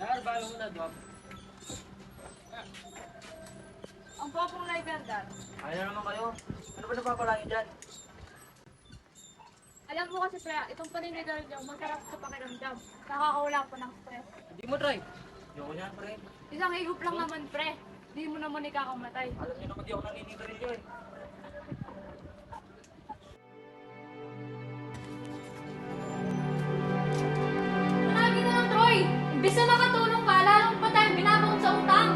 Balo mo na, Doc. Ang popong Librandar. Ayaw naman kayo. Ano ba napapalangin dyan? Alam mo kasi pre, itong paninigal niyo, masarap sa pakiramdam. Nakakawala po ng stress. Hindi mo try. Ayoko niyan, pre. Isang higup lang naman pre. Di mo naman ikakamatay. Alam niyo naman di ako naninigarilyo eh. Lagi na lang Troy! Imbis na makatulong ka, lalong pa tayong binabakot sa utang.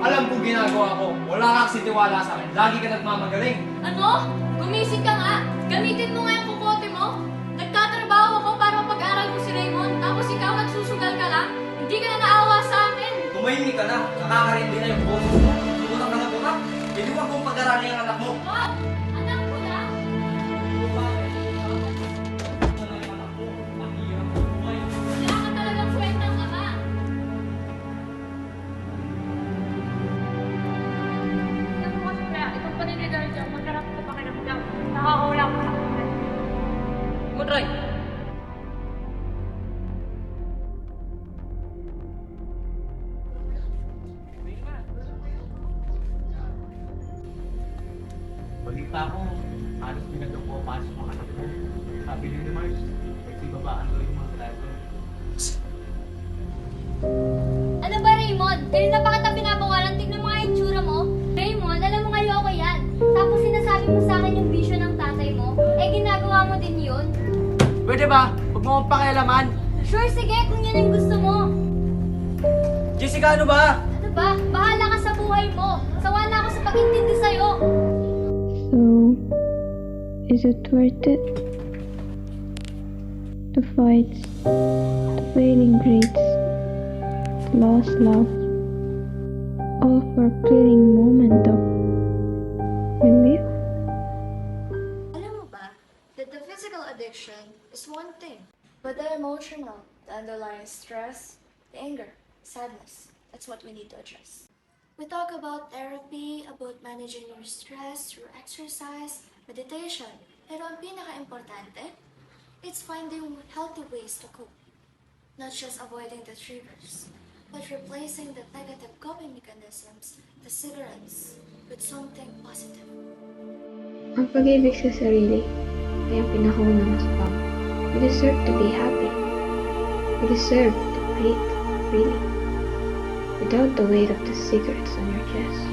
Alam kong ginagawa ko. Wala kang sitiwala sa akin. Lagi ka nagmamagaling. Ano? Gumising ka nga. Gamitin mo nga yung kukote mo. Nagtatrabaho ako para pag-aral mo si Raymond. Tapos ikaw nagsusugal ka lang. Hindi ka na naawa sa akin. Tumahimik ka na. Nakakarindi na yung boses mo. Tutak ka na tutak. Hindi wag kong pag-arali ang anak mo. Wow! Anak ko na. Wala ka talagang kwentang ama. Alam mo kasi pre, itong paninigal niyo, masarap sa pakiramdam. Nakakawala ko ng stress. Hindi mo try. Balita ko, halos pinagpapasok mga anak ko. Sabi ni Mars, nagsibabaan ko yung mga driver. Ano ba Raymond? Kanina pa kita pinapawalan, tignan mo nga yung tsura mo. Raymond, alam mo nga ayoko yan. Tapos sinasabi mo sa akin yung vision ng tatay mo, eh ginagawa mo din yun. Pwede ba? Huwag mo akong pakialaman. Sure, sige, kung yan ang gusto mo. Jessica, ano ba? Ano ba? Bahala ka sa buhay mo. Sawa na ako sa pag-intindi sa'yo. So, is it worth it? The fights, the failing grades, the lost love, all for a fleeting moment of relief? Alam mo ba that the physical addiction is one thing, but the emotional, the underlying stress, the anger, sadness, that's what we need to address. We talk about therapy, about managing your stress through exercise, meditation, pero ang pinaka-importante, it's finding healthy ways to cope. Not just avoiding the triggers, but replacing the negative coping mechanisms, the cigarettes, with something positive. Ang pag-ibig sa sarili ay ang pinakaunang asbang. You deserve to be happy. You deserve to breathe freely without the weight of the cigarettes on your chest.